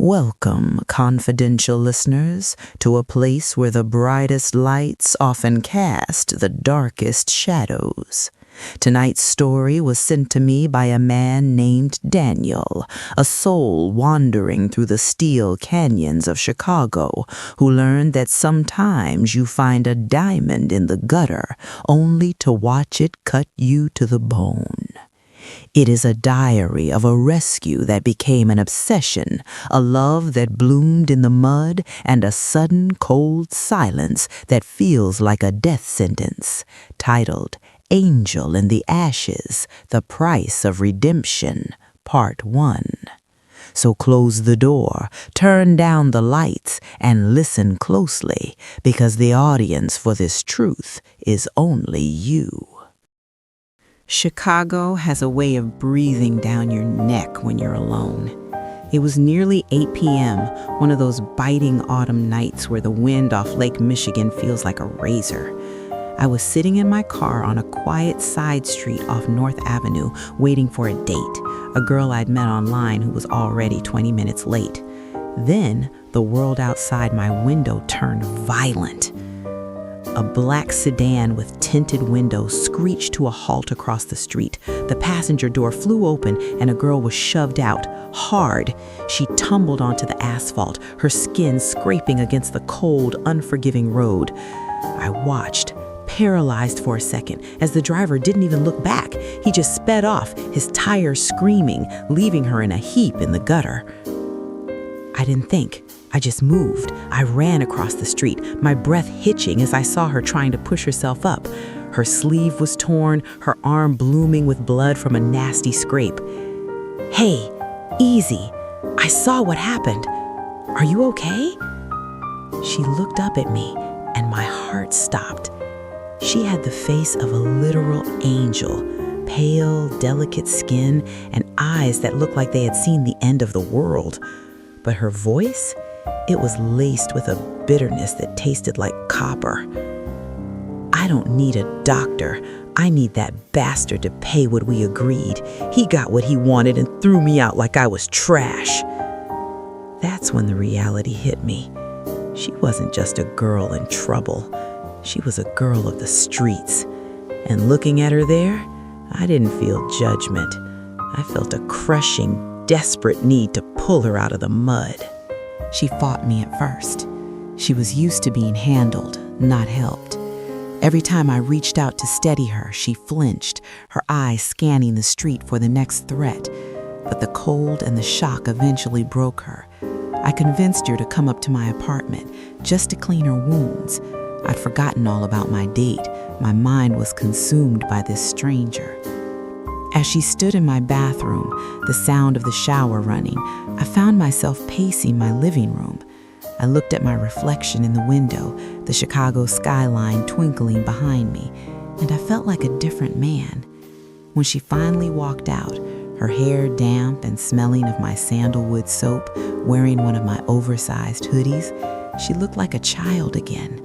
Welcome, confidential listeners, to a place where the brightest lights often cast the darkest shadows. Tonight's story was sent to me by a man named Daniel, a soul wandering through the steel canyons of Chicago, who learned that sometimes you find a diamond in the gutter only to watch it cut you to the bone. It is a diary of a rescue that became an obsession, a love that bloomed in the mud, and a sudden cold silence that feels like a death sentence, titled Angel in the Ashes, The Price of Redemption, Part 1. So close the door, turn down the lights, and listen closely, because the audience for this truth is only you. Chicago has a way of breathing down your neck when you're alone. It was nearly 8 p.m., one of those biting autumn nights where the wind off Lake Michigan feels like a razor. I was sitting in my car on a quiet side street off North Avenue, waiting for a date, a girl I'd met online who was already 20 minutes late. Then, the world outside my window turned violent. A black sedan with tinted windows screeched to a halt across the street. The passenger door flew open and a girl was shoved out, hard. She tumbled onto the asphalt, her skin scraping against the cold, unforgiving road. I watched, paralyzed for a second, as the driver didn't even look back. He just sped off, his tires screaming, leaving her in a heap in the gutter. I didn't think. I just moved. I ran across the street, my breath hitching as I saw her trying to push herself up. Her sleeve was torn, her arm blooming with blood from a nasty scrape. "Hey, easy. I saw what happened. Are you okay?" She looked up at me, and my heart stopped. She had the face of a literal angel, pale, delicate skin, and eyes that looked like they had seen the end of the world. But her voice? It was laced with a bitterness that tasted like copper. "I don't need a doctor. I need that bastard to pay what we agreed. He got what he wanted and threw me out like I was trash." That's when the reality hit me. She wasn't just a girl in trouble. She was a girl of the streets. And looking at her there, I didn't feel judgment. I felt a crushing, desperate need to pull her out of the mud. She fought me at first. She was used to being handled, not helped. Every time I reached out to steady her, she flinched, her eyes scanning the street for the next threat. But the cold and the shock eventually broke her. I convinced her to come up to my apartment, just to clean her wounds. I'd forgotten all about my date. My mind was consumed by this stranger. As she stood in my bathroom, the sound of the shower running, I found myself pacing my living room. I looked at my reflection in the window, the Chicago skyline twinkling behind me, and I felt like a different man. When she finally walked out, her hair damp and smelling of my sandalwood soap, wearing one of my oversized hoodies, she looked like a child again,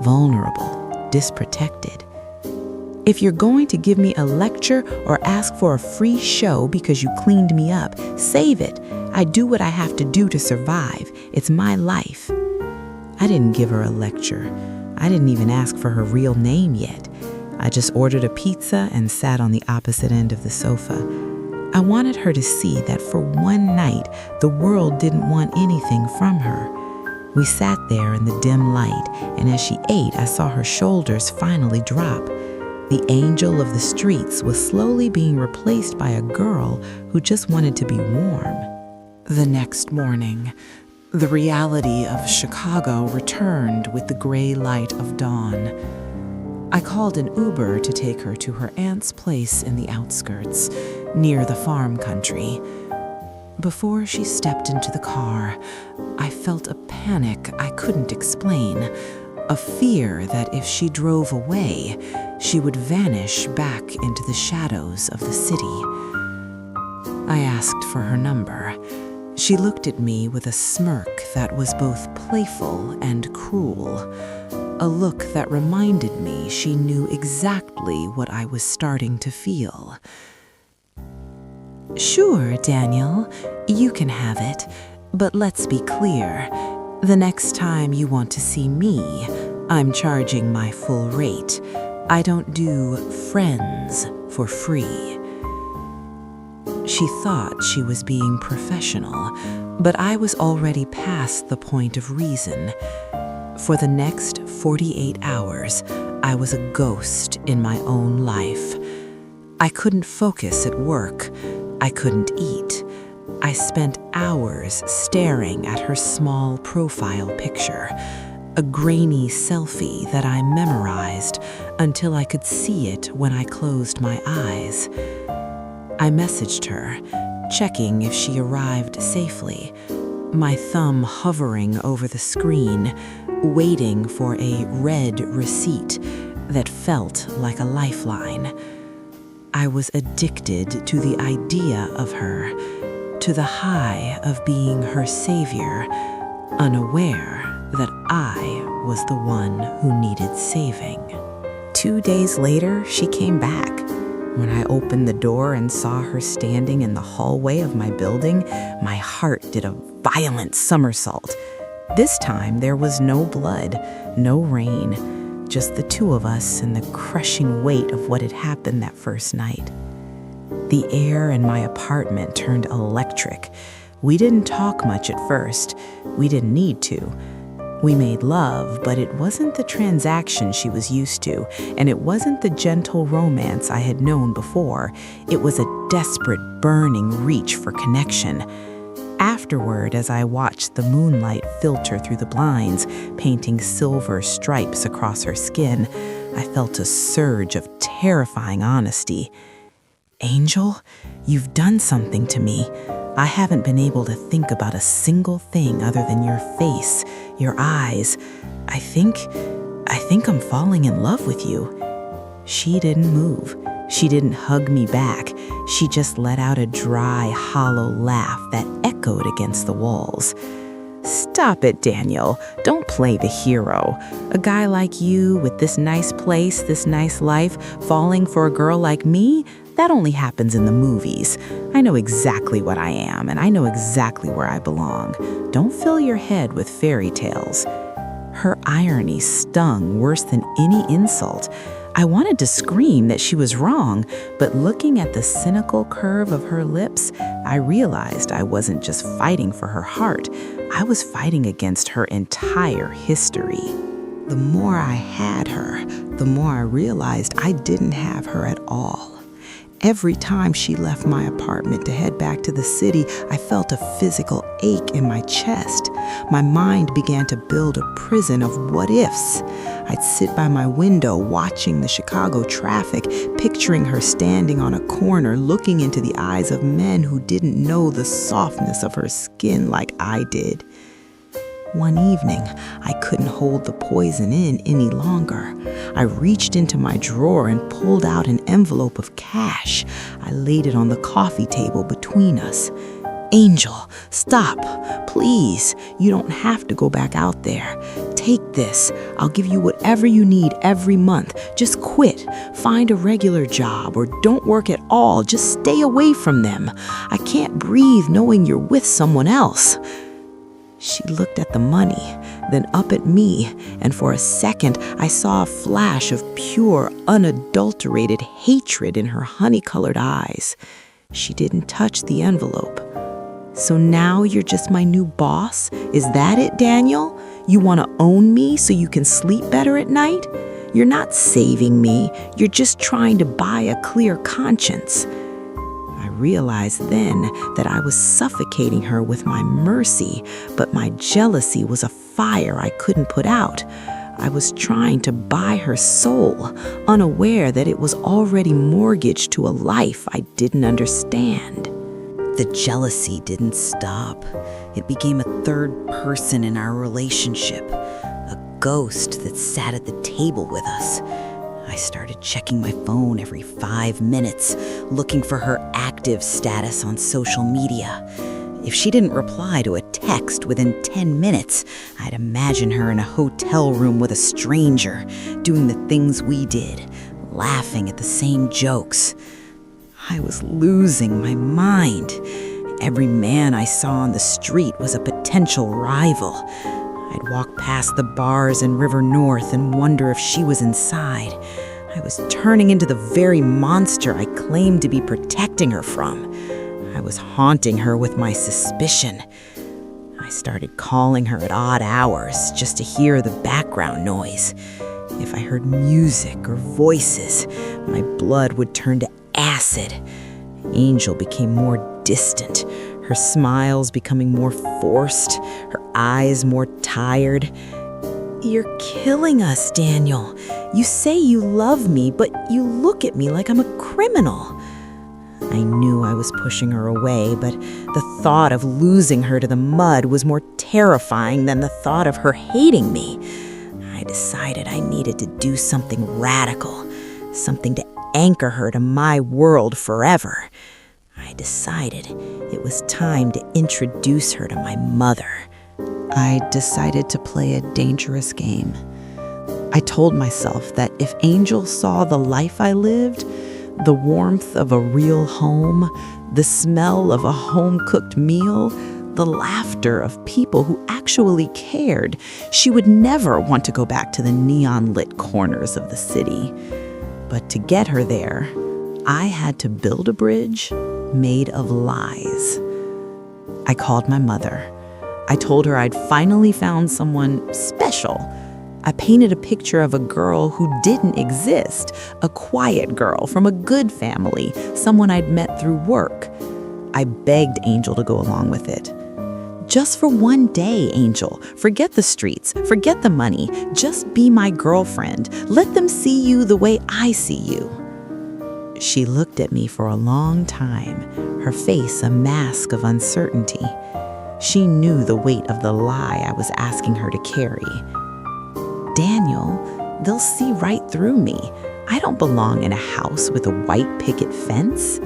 vulnerable, disprotected. "If you're going to give me a lecture or ask for a free show because you cleaned me up, save it. I do what I have to do to survive. It's my life." I didn't give her a lecture. I didn't even ask for her real name yet. I just ordered a pizza and sat on the opposite end of the sofa. I wanted her to see that for one night, the world didn't want anything from her. We sat there in the dim light, and as she ate, I saw her shoulders finally drop. The angel of the streets was slowly being replaced by a girl who just wanted to be warm. The next morning, the reality of Chicago returned with the gray light of dawn. I called an Uber to take her to her aunt's place in the outskirts, near the farm country. Before she stepped into the car, I felt a panic I couldn't explain. A fear that if she drove away, she would vanish back into the shadows of the city. I asked for her number. She looked at me with a smirk that was both playful and cruel, a look that reminded me she knew exactly what I was starting to feel. "Sure, Daniel, you can have it. But let's be clear, the next time you want to see me, I'm charging my full rate. I don't do friends for free." She thought she was being professional, but I was already past the point of reason. For the next 48 hours, I was a ghost in my own life. I couldn't focus at work. I couldn't eat. I spent hours staring at her small profile picture, a grainy selfie that I memorized until I could see it when I closed my eyes. I messaged her, checking if she arrived safely, my thumb hovering over the screen, waiting for a red receipt that felt like a lifeline. I was addicted to the idea of her, to the high of being her savior, unaware that I was the one who needed saving. 2 days later, she came back. When I opened the door and saw her standing in the hallway of my building, my heart did a violent somersault. This time, there was no blood, no rain, just the two of us and the crushing weight of what had happened that first night. The air in my apartment turned electric. We didn't talk much at first. We didn't need to. We made love, but it wasn't the transaction she was used to, and it wasn't the gentle romance I had known before. It was a desperate, burning reach for connection. Afterward, as I watched the moonlight filter through the blinds, painting silver stripes across her skin, I felt a surge of terrifying honesty. "Angel, you've done something to me. I haven't been able to think about a single thing other than your face, your eyes. I think I'm falling in love with you." She didn't move. She didn't hug me back. She just let out a dry, hollow laugh that echoed against the walls. "Stop it, Daniel. Don't play the hero. A guy like you with this nice place, this nice life, falling for a girl like me? That only happens in the movies. I know exactly what I am, and I know exactly where I belong. Don't fill your head with fairy tales." Her irony stung worse than any insult. I wanted to scream that she was wrong, but looking at the cynical curve of her lips, I realized I wasn't just fighting for her heart. I was fighting against her entire history. The more I had her, the more I realized I didn't have her at all. Every time she left my apartment to head back to the city, I felt a physical ache in my chest. My mind began to build a prison of what-ifs. I'd sit by my window watching the Chicago traffic, picturing her standing on a corner looking into the eyes of men who didn't know the softness of her skin like I did. One evening, I couldn't hold the poison in any longer. I reached into my drawer and pulled out an envelope of cash. I laid it on the coffee table between us. "Angel, stop, please. You don't have to go back out there. Take this. I'll give you whatever you need every month. Just quit. Find a regular job or don't work at all. Just stay away from them. I can't breathe knowing you're with someone else." She looked at the money, then up at me, and for a second I saw a flash of pure, unadulterated hatred in her honey-colored eyes. She didn't touch the envelope. "So now you're just my new boss? Is that it, Daniel? You want to own me so you can sleep better at night? You're not saving me. You're just trying to buy a clear conscience." I realized then that I was suffocating her with my mercy, but my jealousy was a fire I couldn't put out. I was trying to buy her soul, unaware that it was already mortgaged to a life I didn't understand. The jealousy didn't stop. It became a third person in our relationship, a ghost that sat at the table with us. I started checking my phone every 5 minutes, looking for her active status on social media. If she didn't reply to a text within 10 minutes, I'd imagine her in a hotel room with a stranger, doing the things we did, laughing at the same jokes. I was losing my mind. Every man I saw on the street was a potential rival. I'd walk past the bars in River North and wonder if she was inside. I was turning into the very monster I claimed to be protecting her from. I was haunting her with my suspicion. I started calling her at odd hours just to hear the background noise. If I heard music or voices, my blood would turn to acid. Angel became more distant, her smiles becoming more forced, her eyes more tired. "You're killing us, Daniel. You say you love me, but you look at me like I'm a criminal." I knew I was pushing her away, but the thought of losing her to the mud was more terrifying than the thought of her hating me. I decided I needed to do something radical, something to anchor her to my world forever. I decided it was time to introduce her to my mother. I decided to play a dangerous game. I told myself that if Angel saw the life I lived, the warmth of a real home, the smell of a home-cooked meal, the laughter of people who actually cared, she would never want to go back to the neon-lit corners of the city. But to get her there, I had to build a bridge made of lies. I called my mother. I told her I'd finally found someone special. I painted a picture of a girl who didn't exist, a quiet girl from a good family, someone I'd met through work. I begged Angel to go along with it. "Just for one day, Angel. Forget the streets, forget the money. Just be my girlfriend. Let them see you the way I see you." She looked at me for a long time, her face a mask of uncertainty. She knew the weight of the lie I was asking her to carry. "Daniel, they'll see right through me. I don't belong in a house with a white picket fence."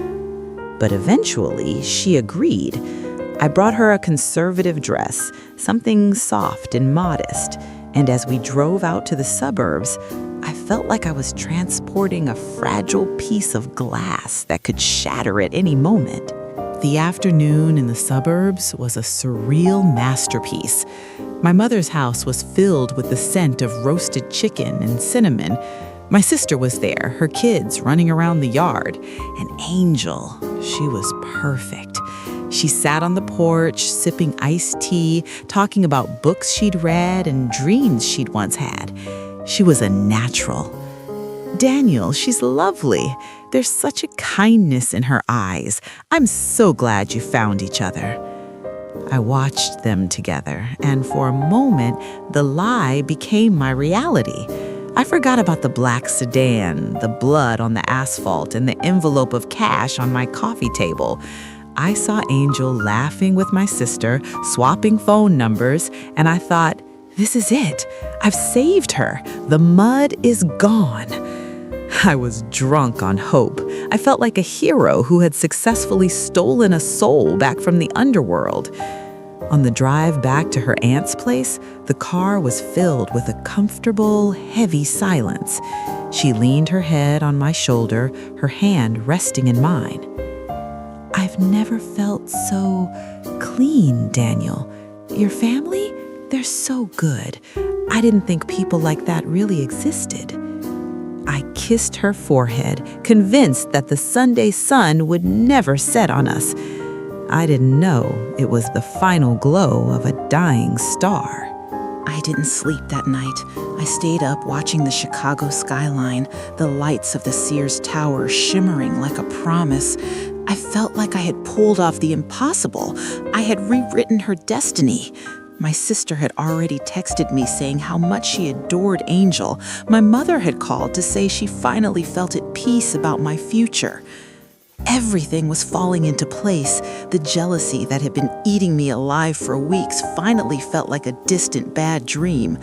But eventually, she agreed. I brought her a conservative dress, something soft and modest, and as we drove out to the suburbs, I felt like I was transporting a fragile piece of glass that could shatter at any moment. The afternoon in the suburbs was a surreal masterpiece. My mother's house was filled with the scent of roasted chicken and cinnamon. My sister was there, her kids running around the yard. And Angel, she was perfect. She sat on the porch, sipping iced tea, talking about books she'd read and dreams she'd once had. She was a natural. "Daniel, she's lovely. There's such a kindness in her eyes. I'm so glad you found each other." I watched them together, and for a moment, the lie became my reality. I forgot about the black sedan, the blood on the asphalt, and the envelope of cash on my coffee table. I saw Angel laughing with my sister, swapping phone numbers, and I thought, this is it. I've saved her. The mud is gone. I was drunk on hope. I felt like a hero who had successfully stolen a soul back from the underworld. On the drive back to her aunt's place, the car was filled with a comfortable, heavy silence. She leaned her head on my shoulder, her hand resting in mine. "I've never felt so clean, Daniel. Your family? They're so good. I didn't think people like that really existed." I kissed her forehead, convinced that the Sunday sun would never set on us. I didn't know it was the final glow of a dying star. I didn't sleep that night. I stayed up watching the Chicago skyline, the lights of the Sears Tower shimmering like a promise. I felt like I had pulled off the impossible. I had rewritten her destiny. My sister had already texted me saying how much she adored Angel. My mother had called to say she finally felt at peace about my future. Everything was falling into place. The jealousy that had been eating me alive for weeks finally felt like a distant bad dream.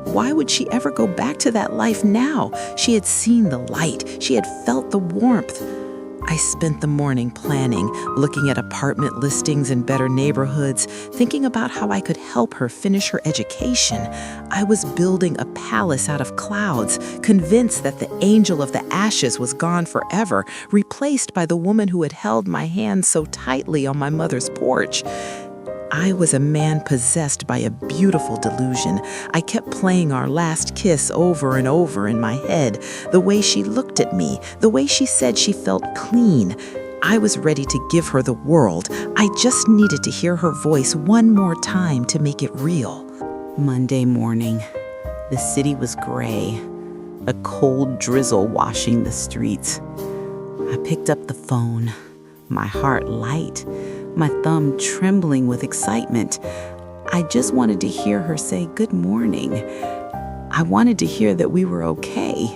Why would she ever go back to that life now? She had seen the light. She had felt the warmth. I spent the morning planning, looking at apartment listings in better neighborhoods, thinking about how I could help her finish her education. I was building a palace out of clouds, convinced that the angel of the ashes was gone forever, replaced by the woman who had held my hand so tightly on my mother's porch. I was a man possessed by a beautiful delusion. I kept playing our last kiss over and over in my head, the way she looked at me, the way she said she felt clean. I was ready to give her the world. I just needed to hear her voice one more time to make it real. Monday morning. The city was gray, a cold drizzle washing the streets. I picked up the phone, my heart light, my thumb trembling with excitement. I just wanted to hear her say good morning. I wanted to hear that we were okay.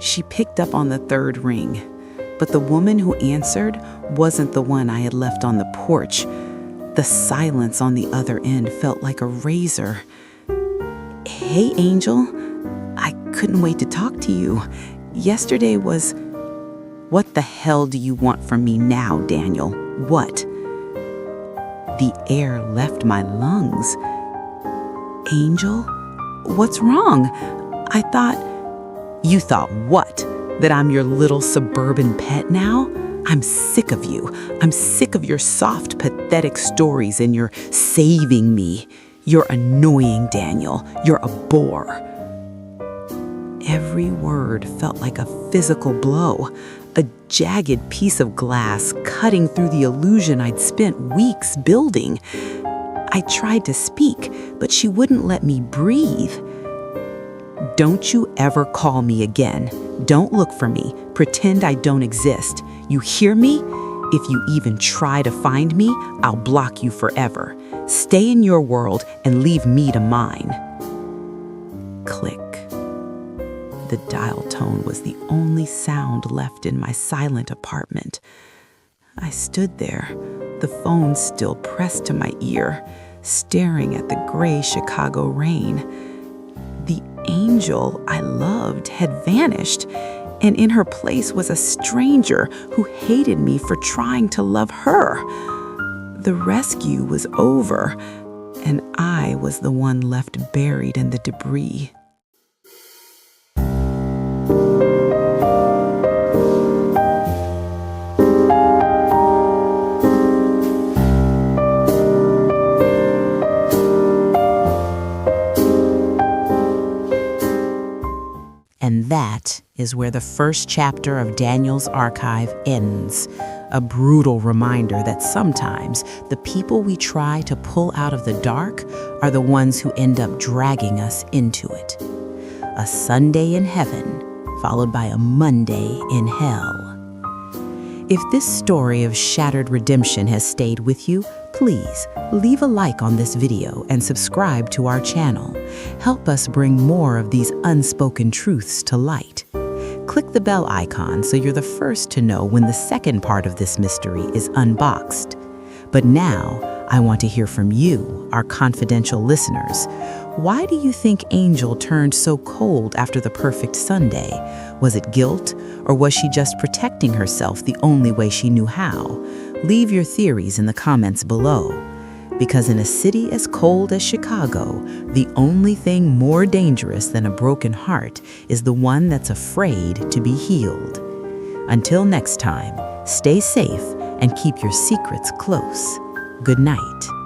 She picked up on the third ring, but the woman who answered wasn't the one I had left on the porch. The silence on the other end felt like a razor. Hey, Angel. I couldn't wait to talk to you. Yesterday was... What the hell do you want from me now, Daniel? What? The air left my lungs. Angel? What's wrong? I thought... You thought what? That I'm your little suburban pet now? I'm sick of you. I'm sick of your soft, pathetic stories and your saving me. You're annoying, Daniel. You're a bore. Every word felt like a physical blow, a jagged piece of glass cutting through the illusion I'd spent weeks building. I tried to speak, but she wouldn't let me breathe. Don't you ever call me again. Don't look for me. Pretend I don't exist. You hear me? If you even try to find me, I'll block you forever. Stay in your world and leave me to mine. Click. The dial tone was the only sound left in my silent apartment. I stood there, the phone still pressed to my ear, staring at the gray Chicago rain. The angel I loved had vanished, and in her place was a stranger who hated me for trying to love her. The rescue was over, and I was the one left buried in the debris. And that is where the first chapter of Daniel's archive ends. A brutal reminder that sometimes the people we try to pull out of the dark are the ones who end up dragging us into it. A Sunday in heaven, followed by a Monday in hell. If this story of shattered redemption has stayed with you, please leave a like on this video and subscribe to our channel. Help us bring more of these unspoken truths to light. Click the bell icon so you're the first to know when the second part of this mystery is unboxed. But now, I want to hear from you, our confidential listeners. Why do you think Angel turned so cold after the perfect Sunday? Was it guilt, or was she just protecting herself the only way she knew how? Leave your theories in the comments below. Because in a city as cold as Chicago, the only thing more dangerous than a broken heart is the one that's afraid to be healed. Until next time, stay safe and keep your secrets close. Good night.